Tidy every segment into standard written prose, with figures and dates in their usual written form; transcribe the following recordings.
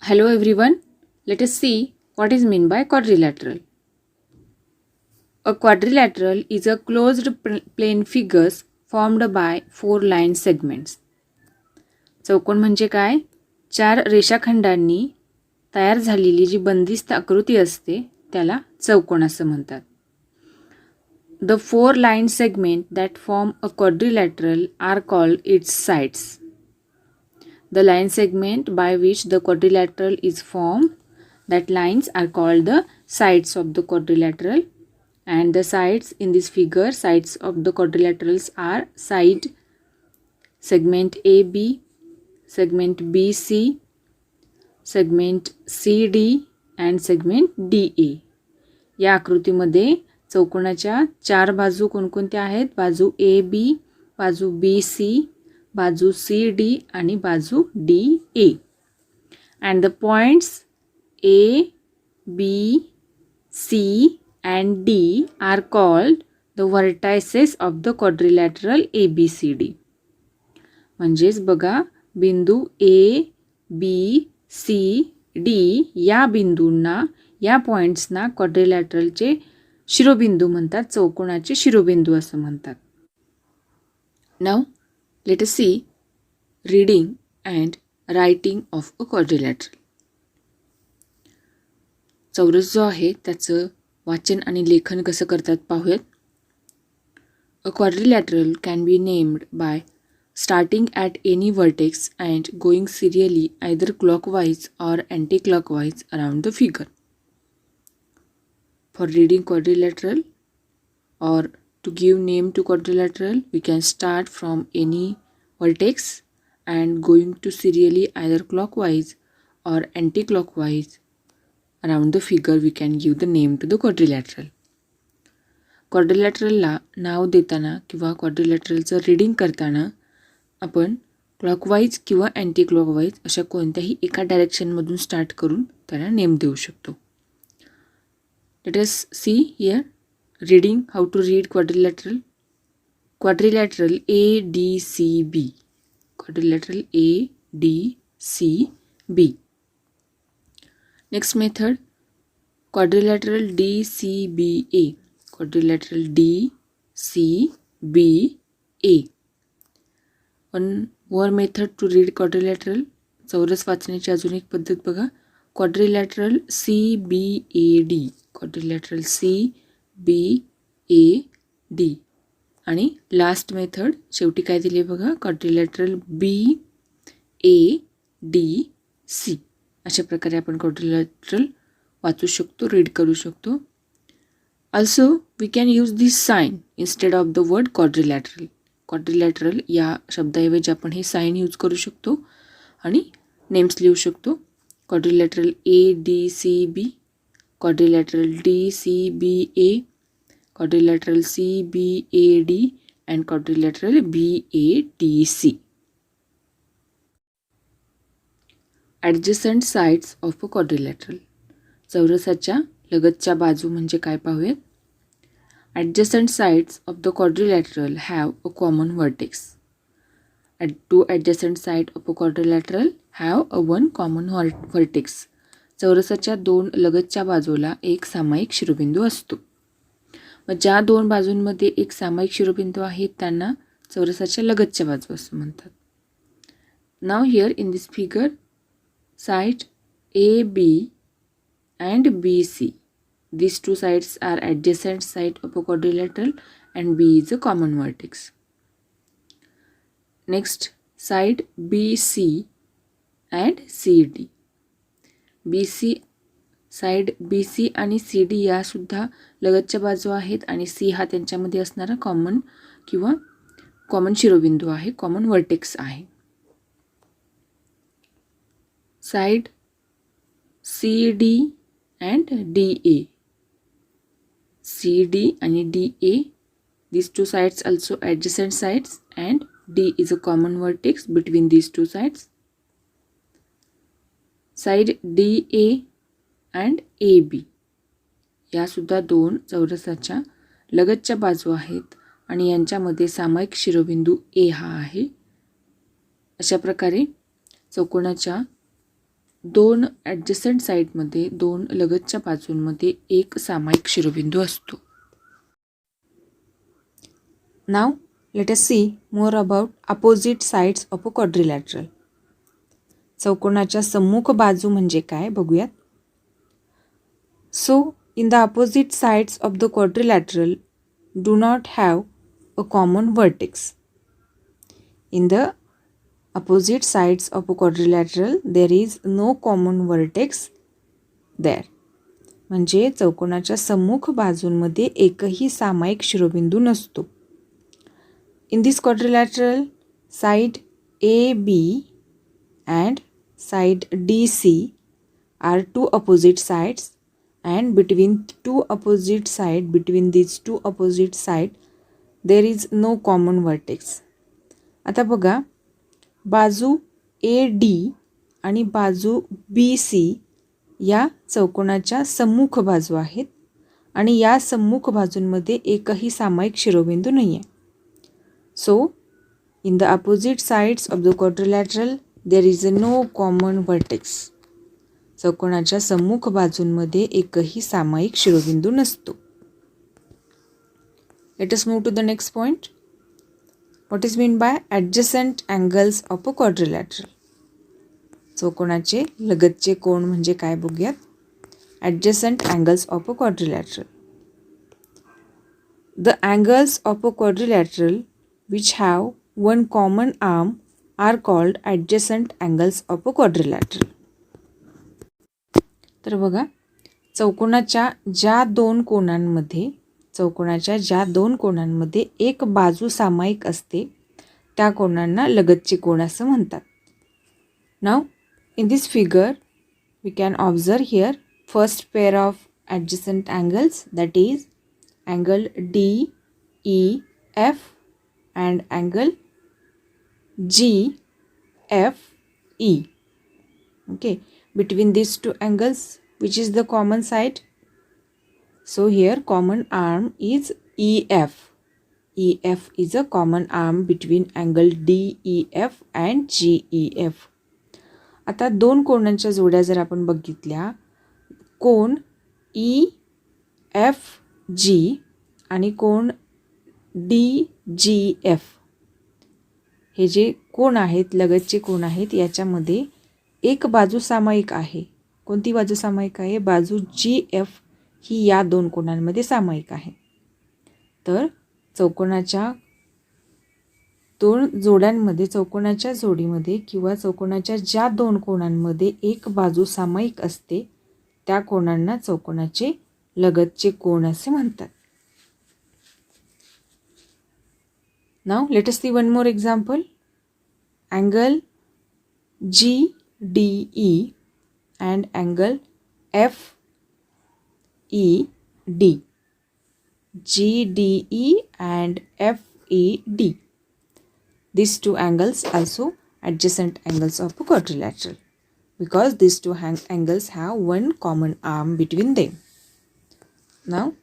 Hello everyone, let us see what is meant by quadrilateral. A quadrilateral is a closed plane figures formed by four line segments. चौकोन म्हणजे काय? चार रेषाखंडांनी तयार झालेली जी बंदिस्त आकृती असते त्याला चौकोन असं म्हणतात. The four line segment that form a quadrilateral are called its sides. The line segment by which the quadrilateral is formed, that lines are called the sides of the quadrilateral, and the sides in this figure, sides of the quadrilaterals are side segment AB, segment BC, segment CD and segment DA. या आकृतीमध्ये चौकोनाच्या चार बाजू कोणकोणत्या आहेत? बाजू AB, बाजू BC, बाजू CD आणि बाजू DA. And the points A, B, C and D are called the vertices of the quadrilateral ABCD. म्हणजेच बघा, बिंदू A, B, C, D या बिंदूंना, या पॉइंट्सना क्वाड्रिलॅटरलचे शिरोबिंदू म्हणतात, चौकोनाचे शिरोबिंदू असं म्हणतात. Now let us see reading and writing of a quadrilateral. चौरस जो आहे त्याचं वाचन आणि लेखन कसं करतात पाहूयात. A quadrilateral can be named by starting at any vertex and going serially either clockwise or anti-clockwise around the figure. For reading quadrilateral or to give name to quadrilateral, we can start from any vertex and going to serially either clockwise or anti-clockwise around the figure we can give the name to the quadrilateral. क्वाड्रिलॅटरलला नाव देताना किंवा क्वाड्रिलॅटरलचं reading करताना आपण clockwise किंवा anti clockwise अशा कोणत्याही एका डायरेक्शनमधून start करून त्याला नेम देऊ शकतो. Let us see here reading how to read quadrilateral. Quadrilateral ADCB. Quadrilateral ADCB. Next method quadrilateral DCBA. Quadrilateral DCBA. One more method to read quadrilateral. चौरस वाचण्याची अजून एक पद्धत बघा. Quadrilateral CBAD. Quadrilateral CBAD. आणि लास्ट मेथड शेवटी काय दिली बघा, क्वाड्रिलॅटरल BADC. अशा प्रकारे आपण क्वाड्रिलॅटरल वाचू शकतो, रीड करू शकतो. Also we can use this sign instead of the word quadrilateral. Quadrilateral या शब्दाऐवजी आपण हे साइन यूज करू शकतो आणि नेम्स लिहू शकतो. Quadrilateral ADCB, quadrilateral DCBA, quadrilateral CBAD and quadrilateral BADC. Adjacent sides of a quadrilateral. चौरसाच्या लगतच्या बाजू म्हणजे काय पाहूयात. Adjacent sides of the quadrilateral have a common vertex. Two adjacent sides of a quadrilateral have a one common vertex. चौरसाच्या दोन लगतच्या बाजूला एक सामायिक शिरोबिंदू असतो. मग ज्या दोन बाजूंमध्ये एक सामायिक शिरोबिंदू आहेत त्यांना चौरसाच्या लगतच्या बाजू असं म्हणतात. Now here in this figure, side AB and BC. These two sides are adjacent side of a quadrilateral and B is a common vertex. Next, side BC and CD. BC side BC आणि CD या सुद्धा लगतच्या बाजू आहेत आणि C हा त्यांच्यामध्ये असणारा कॉमन किंवा कॉमन शिरोबिंदू आहे, कॉमन वर्टेक्स आहे. Side CD and DA. CD आणि DA, these two sides also adjacent sides and D is a common vertex between these two sides. Side DA and AB या सुद्धा दोन चौरसाच्या लगतच्या बाजू आहेत आणि यांच्यामध्ये सामायिक शिरोबिंदू A हा आहे. अशा प्रकारे चौकोनाच्या दोन ॲडजसंट साईडमध्ये, दोन लगतच्या बाजूंमध्ये एक सामायिक शिरोबिंदू असतो. नाव let us see more about opposite sides of a quadrilateral. चौकोनाच्या सम्मुख बाजू म्हणजे काय बघूयात. So in the opposite sides of the quadrilateral do not have a common vertex. In the opposite sides of a quadrilateral there is no common vertex there. म्हणजे चौकोनाच्या सम्मुख बाजूंमध्ये एकही सामायिक शिरोबिंदू नसतो. In this quadrilateral, side AB and side DC are two opposite sides, and between these two opposite sides there is no common vertex. आता बघा, बाजू AD आणि बाजू BC या चौकोनाच्या सम्मुख बाजू आहेत आणि या सम्मुख बाजूंमध्ये एकही सामायिक शिरोबिंदू नाही आहे. So in the opposite sides of the quadrilateral there is no common vertex. चौकोनाच्या सम्मुख बाजूंमध्ये एकही सामायिक शिरोबिंदू नसतो. Let us move to the next point. What is meant by adjacent angles of a quadrilateral? चौकोनाचे लगतचे कोण म्हणजे काय बघूयात. Adjacent angles of a quadrilateral. The angles of a quadrilateral which have one common arm are called adjacent angles of a quadrilateral. तर बघा, चौकोनाच्या ज्या दोन कोणांमध्ये एक बाजू सामायिक असते त्या कोणांना लगतचे कोण असं म्हणतात. नाव in this figure we can observe here first pair of adjacent angles, that is angle DEF and angle GFE. Okay, between these two angles which is the common side? So here common arm is EF. EF is a common arm between angle DEF and GEF. आता दोन कोणांच्या जोड्या जर आपण बघितल्या, कोण EFG आणि कोण DGF, हे जे कोण आहेत, लगतचे कोण आहेत, याच्यामध्ये एक बाजू सामायिक आहे. कोणती बाजू सामायिक आहे? बाजू GF ही या दोन कोणांमध्ये सामायिक आहे. तर चौकोनाच्या जोडीमध्ये किंवा चौकोनाच्या ज्या दोन कोणांमध्ये एक बाजू सामायिक असते त्या कोणांना चौकोनाचे लगतचे कोण असे म्हणतात. Now let us see one more example. Angle GDE and angle FED. GDE and FED. These two angles also adjacent angles of a quadrilateral because these two angles have one common arm between them. Now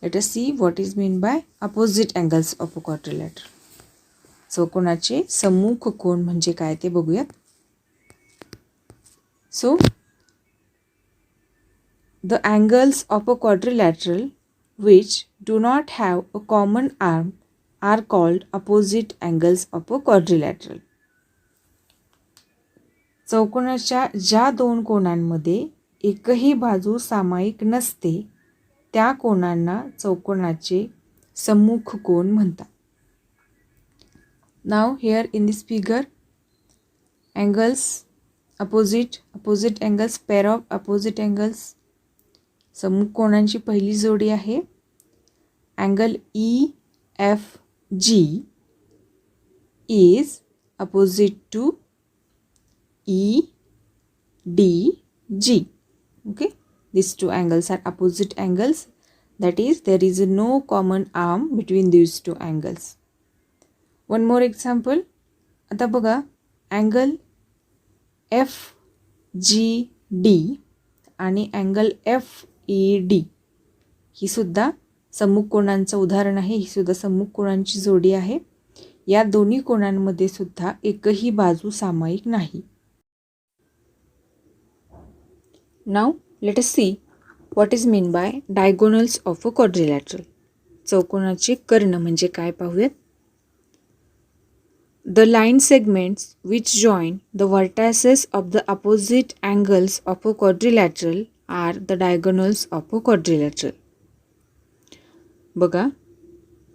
let us see what is meant by opposite angles of a quadrilateral. चौकोनाचे सम्मुख कोण म्हणजे काय ते बघूयात. So the angles of a quadrilateral which do not have a common arm are called opposite angles of a quadrilateral. चौकोनाच्या ज्या दोन कोणांमध्ये एकही बाजू सामायिक नसते त्या कोणांना चौकोनाचे सम्मुख कोण म्हणतात. Now here in this figure, angles opposite angles, pair of opposite angles. सम्मुख कोणांची पहिली जोडी आहे angle EFG is opposite to EDG. Okay, these two angles are opposite angles, that is there is no common arm between these two angles. One more example. आता बघा, angle FGD आणि angle FED ही सुद्धा सम्मुख कोणांचं उदाहरण आहे. ही सुद्धा सम्मुख कोणांची जोडी आहे. या दोन्ही कोणांमध्ये सुद्धा एकही बाजू सामायिक नाही. Now let us see what is mean by diagonals of a quadrilateral. चौकोनाचे कर्ण म्हणजे काय पाहूयात. The line segments which join the vertices of the opposite angles of a quadrilateral are the diagonals of a quadrilateral. बघा,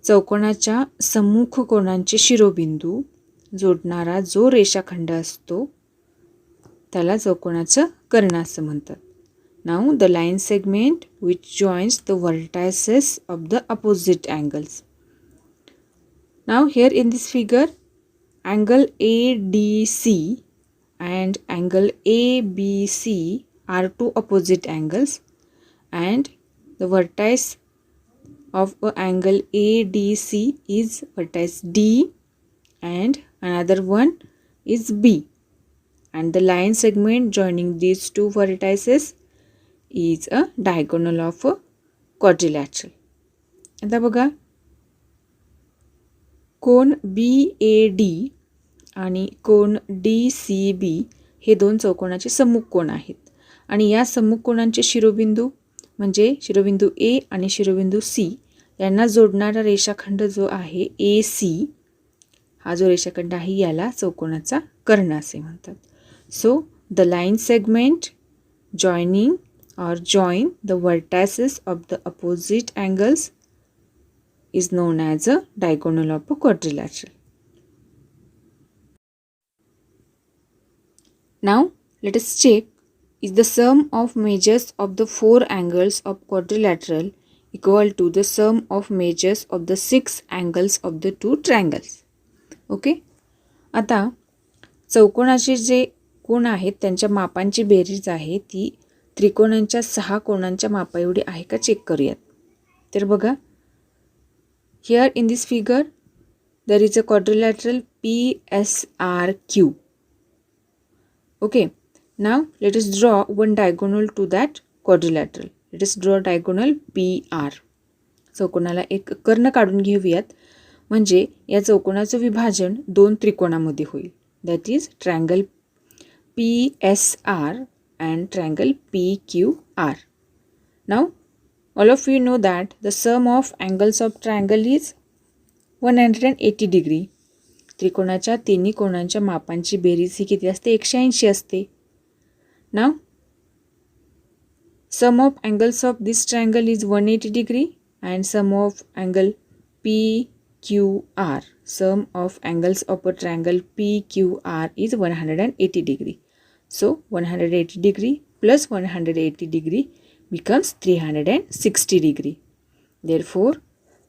चौकोनाच्या सम्मुख कोनांचे शिरोबिंदू जोडणारा जो रेषाखंड असतो त्याला चौकोनाचं कर्ण असं म्हणतात. Now the line segment which joins the vertices of the opposite angles. Now here in this figure, angle ADC and angle ABC are two opposite angles, and the vertex of a angle ADC is vertex D and another one is B, and the line segment joining these two vertices is a diagonal of a quadrilateral. आता बघा, कोन BAD आणि कोन DCB हे दोन चौकोनाचे सम्मुख कोन आहेत आणि या सम्मुख कोनांचे शिरोबिंदू म्हणजे शिरोबिंदू A आणि शिरोबिंदू C यांना जोडणारा रेषाखंड जो आहे AC, हा जो रेषाखंड आहे याला चौकोनाचा कर्ण असे म्हणतात. So the line segment joining or join the vertices of the opposite angles is known as a diagonal of a quadrilateral. Now let us check, is the sum of measures of the four angles of quadrilateral equal to the sum of measures of the six angles of the two triangles. Okay, आता चौकोनाचे जे कोण आहेत त्यांच्या मापांची बेरीज आहे ती त्रिकोणांच्या 6 कोणांच्या मापा एवढी आहे का चेक करूयात. तर बघा, here in this figure there is a quadrilateral PSRQ. Okay, now let us draw one diagonal to that quadrilateral. Let us draw diagonal PR. चौकोनाला एक कर्ण काढून घेऊयात म्हणजे या चौकोनाचं विभाजन दोन त्रिकोणामध्ये होईल. That is triangle PSR and triangle PQR. Now all of you know that the sum of angles of triangle is 180 degree. त्रिकोणाच्या तिन्ही कोणांच्या मापांची बेरीज ही किती असते? 180 असते. Now sum of angles of this triangle is 180 degree and sum of angle PQR, sum of angles of a triangle PQR is 180 degree. So 180 degree plus 180 degree becomes 360 degree. Therefore,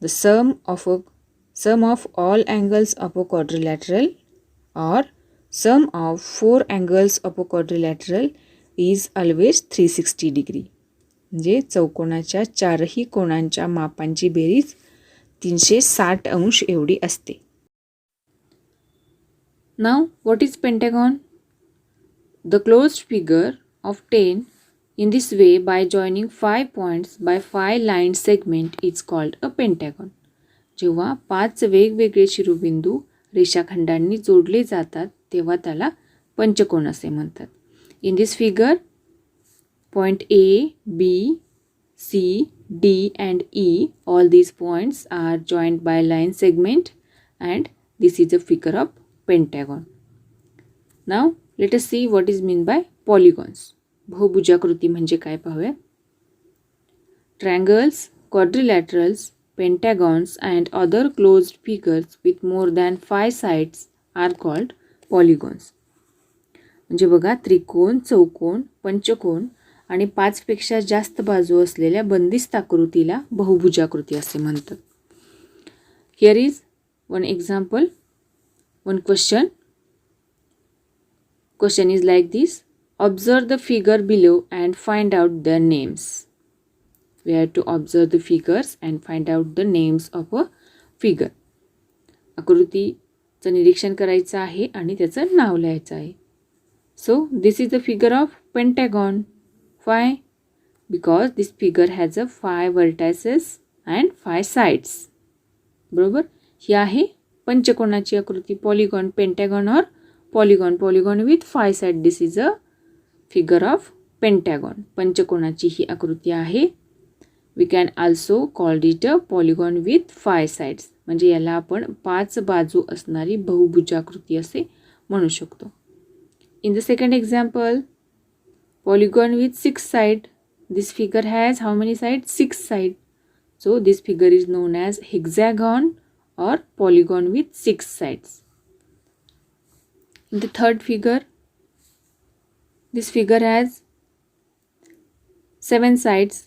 the sum of all angles of a quadrilateral or sum of four angles of a quadrilateral is always 360 degree. म्हणजे चौकोनाच्या चारही कोणांच्या मापांची बेरीज 360 अंश एवढी असते. Now what is pentagon? The closed figure of 10 in this way by joining 5 points by 5 line segment is called a pentagon. जेव्हा 5 वेगवेगळे शिरोबिंदू रेषाखंडांनी जोडले जातात तेव्हा त्याला पंचकोन असे म्हणतात. In this figure, point A, B, C, D and E, all these points are joined by line segment and this is a figure of pentagon. Now let us see what is mean by polygons. बहुभुजाकृती म्हणजे काय पाहूया. Triangles, quadrilaterals, pentagons and other closed figures with more than 5 sides are called polygons. म्हणजे बघा, त्रिकोण, चौकोन, पंचकोन आणि 5 पेक्षा जास्त बाजू असलेल्या बंदिस्त आकृतीला बहुभुजाकृती असे म्हणतात. Here is one example, one question. Question is like this. Observe the figure below and find out their names. We have to observe the figures and find out the names of a figure. आकृतीचं निरीक्षण करायचं आहे आणि त्याचं नाव लिहायचं आहे. So this is the figure of pentagon. Why? Because this figure has a 5 vertices and 5 sides. बरोबर, ही आहे पंचकोनाची आकृती, पॉलिगॉन, पेंटागॉन और polygon with 5 sides. This is a figure of pentagon. पंचकोनाची ही आकृती आहे. We can also called it a polygon with 5 sides. म्हणजे याला आपण 5 बाजू असणारी बहुभुजाकृती असे म्हणू शकतो. In the second example, polygon with 6 side. This figure has how many sides? 6 side. So this figure is known as hexagon or polygon with 6 sides. In the third figure, this figure has 7 sides.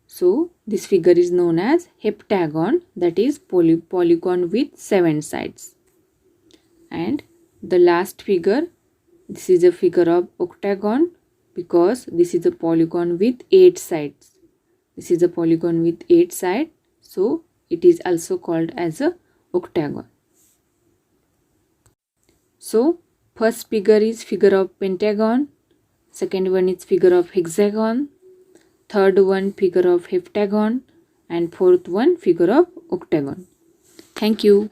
So this figure is known as heptagon, that is polygon with 7 sides. And the last figure, this is a figure of octagon, because this is a polygon with 8 sides. This is a polygon with 8 sides, so it is also called as a octagon. So first figure is figure of pentagon, second one is figure of hexagon, third one figure of heptagon, and fourth one figure of octagon. Thank you.